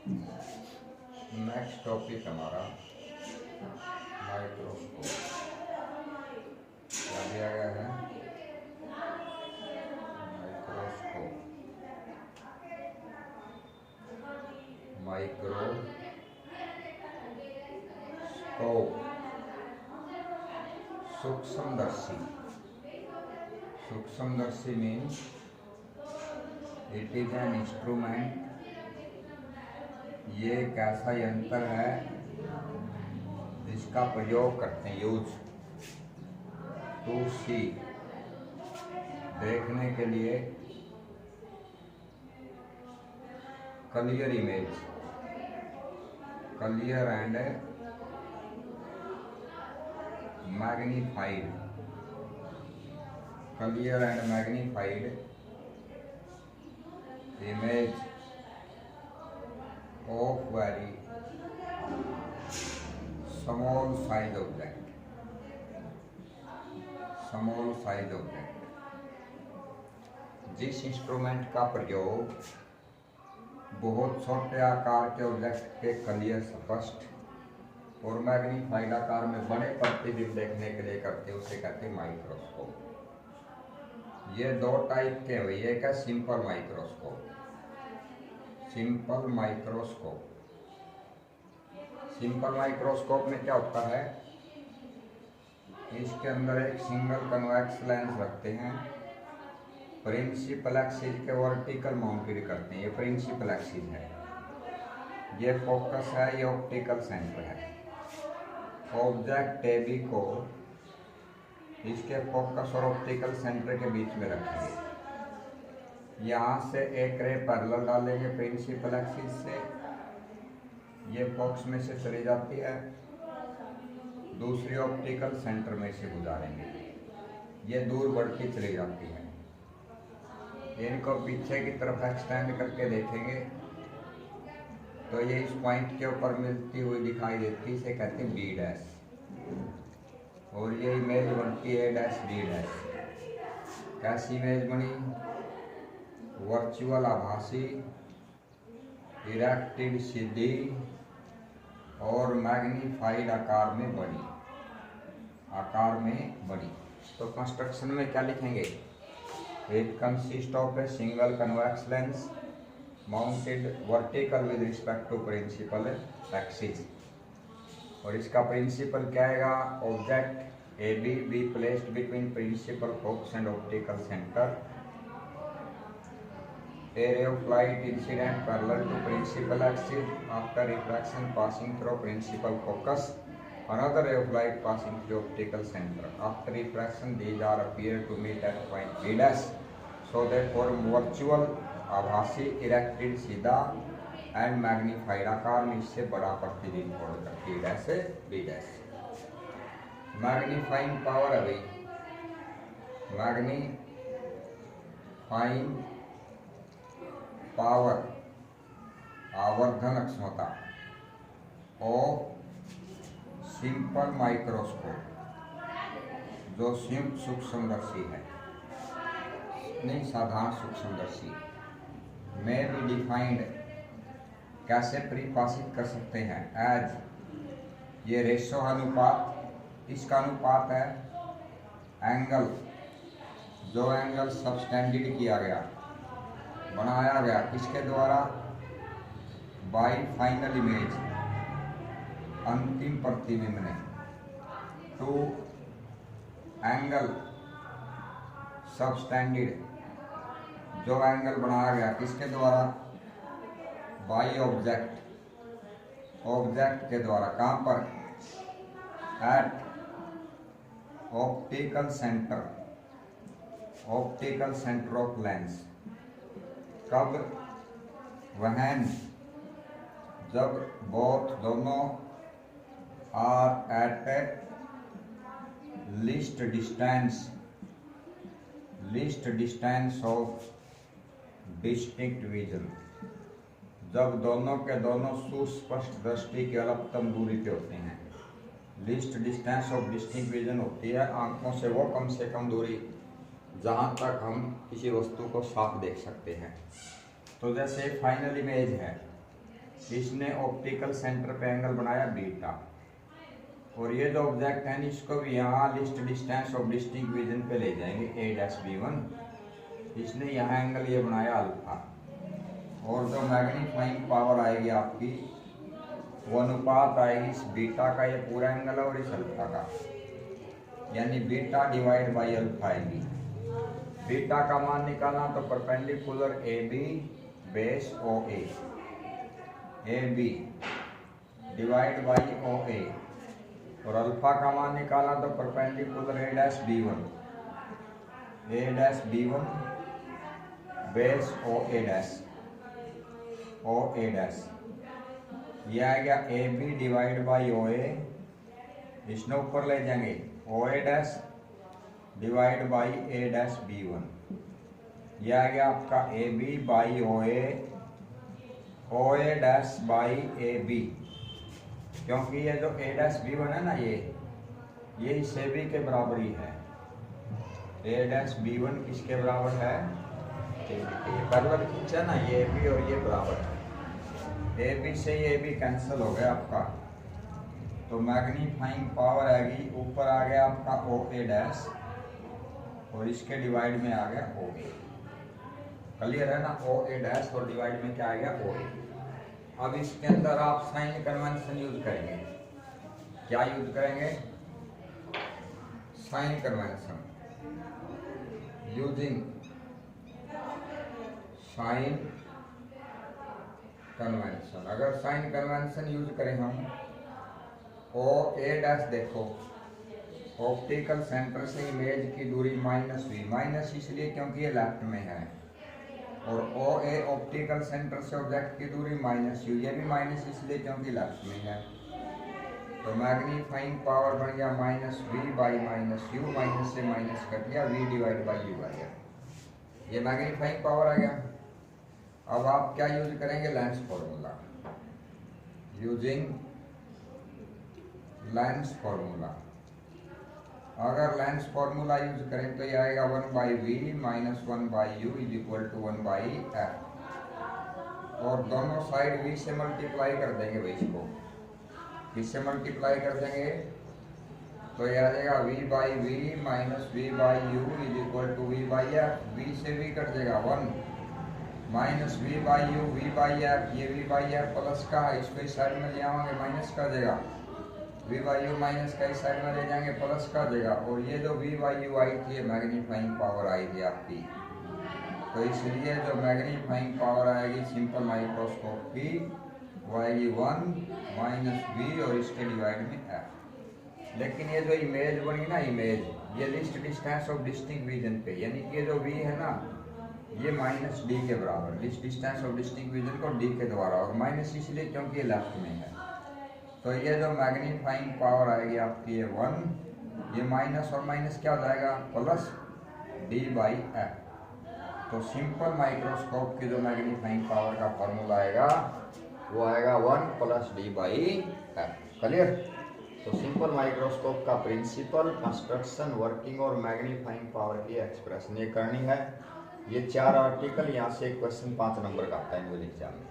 Next topic हमारा microscope. क्या दिया गया है? माइक्रोस्कोप। माइक्रोस्कोप सूक्ष्मदर्शी। सूक्ष्मदर्शी means it is an instrument. ये एक ऐसा यंत्र है जिसका प्रयोग करते हैं, यूज टू सी, देखने के लिए, clear image, clear and magnified, clear and magnified image of very small size object, small size object। जिस इंस्ट्रूमेंट का प्रयोग बहुत छोटे आकार के ऑब्जेक्ट के क्लियर, स्पष्ट और मैग्नीफाइड आकार में बड़े प्रतिबिंब देखने के लिए करते हैं, उसे कहते हैं माइक्रोस्कोप। ये दो टाइप के हुए, एक है simple microscope. Simple microscope, simple microscope में क्या होता है, इसके अंदर एक सिंगल कन्वेक्स लेंस रखते हैं, प्रिंसिपल एक्सिस के वर्टिकल माउंटेड करते हैं। ये प्रिंसिपल एक्सिस है, ये फोकस है, ये ऑप्टिकल सेंटर है। ऑब्जेक्ट एबी को इसके फोकस और ऑप्टिकल सेंटर के बीच में रखेंगे। यहाँ से एक रे पैरेलल डालेंगे प्रिंसिपल एक्सिस से, ये फोकस में से चली जाती है, दूसरी ऑप्टिकल सेंटर में से गुजारेंगे, ये दूर बढ़ती चली जाती है। इनको पीछे की तरफ एक्सटेंड करके देखेंगे तो ये इस पॉइंट के ऊपर मिलती हुई दिखाई देती है, इसे कहते हैं बी डैश, और ये इमेज बनती है डैश बी डैश। कैसी इमेज बनी? वर्चुअल आभासी, इरेक्टेड सीधी और मैग्नीफाइड आकार में बड़ी, आकार में बड़ी। तो कंस्ट्रक्शन में क्या लिखेंगे? It consist of a single convex lens mounted vertical with respect to principal axis. और इसका प्रिंसिपल क्या आएगा? Object A B placed between principal focus and optical centre. A ray of light incident parallel to principal axis after refraction passing through principal focus. Another ray of light passing through optical center. After refraction, these are appear to meet at point B dash. So they form virtual आभासी, erected सीधा and magnified आकार में इससे बड़ा प्रतिबिंब छोड़कर B dash से B dash। Magnifying power है भाई, मैग्नीफाइंग पावर, आवर्धन क्षमता और सिंपल माइक्रोस्कोप जो सूक्ष्मदर्शी है, नहीं साधारण सूक्ष्मदर्शी में भी डिफाइंड कैसे परिभाषित कर सकते हैं? एज, ये रेशो अनुपात, इसका अनुपात है एंगल, जो एंगल सबटेंडेड किया गया, बनाया गया, किसके द्वारा? बाय फाइनल इमेज, अंतिम प्रतिबिंब ने, टू एंगल सबटेंडेड, जो एंगल बनाया गया, किसके द्वारा? बाय ऑब्जेक्ट, ऑब्जेक्ट के द्वारा। कहाँ पर? At optical centre, optical centre of lens. कब? वहन, जब बोथ दोनों are at least distance of distinct vision, जब दोनों के दोनों सुस्पष्ट दृष्टि की अलगतम दूरी पे होते हैं। Least distance of distinct vision होती है आंखों से वो कम से कम दूरी जहाँ तक हम किसी वस्तु को साफ देख सकते हैं। तो जैसे फाइनल इमेज है, इसने ऑप्टिकल सेंटर पे एंगल बनाया बीटा, और ये जो ऑब्जेक्ट है इसको भी यहाँ list distance of distinct vision पे ले जाएंगे a-b1। इसने यहाँ एंगल ये बनाया अल्फा, और जो मैग्नीफाइंग पावर आएगी आपकी वो अनुपात आएगी इस बीटा का, ये पूरा एंगल और इस अल्फा का, यानी बीटा डिवाइड बाई अल्फा आएगी। बीटा का मान निकालना तो perpendicular A B base O A B divide by O A, और अल्फा का मान निकालना तो perpendicular A dash B one base O A dash, ये आ गया A B divide by O A, इसने ऊपर ले जाएंगे O A dash divide by A dash B one, यह आ गया आपका A B by O A dash by A B, क्योंकि ये जो ए डैश बी वन है ना ये इस ए बी के बराबर ही है। ए डैश बी वन किसके बराबर है? ये पैरेलल खींचा ना, ये ए बी और ये बराबर है। ए बी से ये बी कैंसिल हो गया आपका, तो मैग्नीफाइंग पावर आएगी, ऊपर आ गया आपका ओ ए डैश और इसके डिवाइड में आ गया ओ ए। क्लियर है ना? ओ ए डैश और डिवाइड में क्या आ गया ओ ए। अब इसके अंदर आप साइन कन्वेंशन यूज करेंगे। क्या यूज करेंगे? Sign convention, using sign convention. अगर साइन कन्वेंशन यूज करें हम, ओ ए डैश देखो ऑप्टिकल सेंटर से इमेज की दूरी माइनस वी, माइनस इसलिए क्योंकि ये लेफ्ट में है, और ओ ए ऑप्टिकल सेंटर से ऑब्जेक्ट की दूरी माइनस यू, ये भी माइनस इसलिए क्योंकि लेफ्ट में है। तो मैग्नीफाइंग पावर बन गया minus V by minus U, minus से माइनस कट गया, वी डिवाइड बाई यू आ गया, ये मैग्नीफाइंग पावर आ गया। अब आप क्या यूज करेंगे? Lens formula, using lens formula. अगर लेंस फॉर्मूला यूज करें तो ये आएगा 1 by V minus 1 by U is equal to 1 by F, और दोनों साइड वी से मल्टीप्लाई कर देंगे भाई, इसको किससे मल्टीप्लाई कर देंगे? तो ये आ जाएगा V by V minus V by U is equal to V by F, V से वी कट जाएगा 1 minus V by U, V by F, ये वी बाई एफ प्लस का है, इसको इस साइड में ले आवांगे माइनस का जाएगा, वी बाई यू माइनस का इस साइड में ले जाएंगे प्लस का जाएगा, और ये जो वी बाई यू आई थी ये मैग्नीफाइंग पावर आई थी आपकी। तो इसलिए जो मैग्नीफाइंग पावर आएगी सिंपल माइक्रोस्कोप की वो आएगी 1 माइनस वी और इसके डिवाइड में एफ। लेकिन ये जो इमेज बनी ना, इमेज ये list distance of distinct vision पे, यानी कि ये जो वी है ना ये माइनस डी के बराबर, list distance of distinct vision को डी के द्वारा, और माइनस इसलिए क्योंकि ये लेफ्ट में है। तो ये जो मैग्नीफाइंग पावर आएगी आपकी ये 1, ये माइनस और माइनस क्या हो जाएगा? Plus D by F. तो सिंपल माइक्रोस्कोप की जो मैग्नीफाइंग पावर का फॉर्मूला आएगा वो आएगा 1 plus D by F. Clear? तो सिंपल माइक्रोस्कोप का प्रिंसिपल, कंस्ट्रक्शन, वर्किंग और मैग्नीफाइंग पावर की एक्सप्रेशन ये करनी है। ये 4 आर्टिकल यहाँ से क्वेश्चन 5 नंबर का आता है एनुअल एग्जाम में।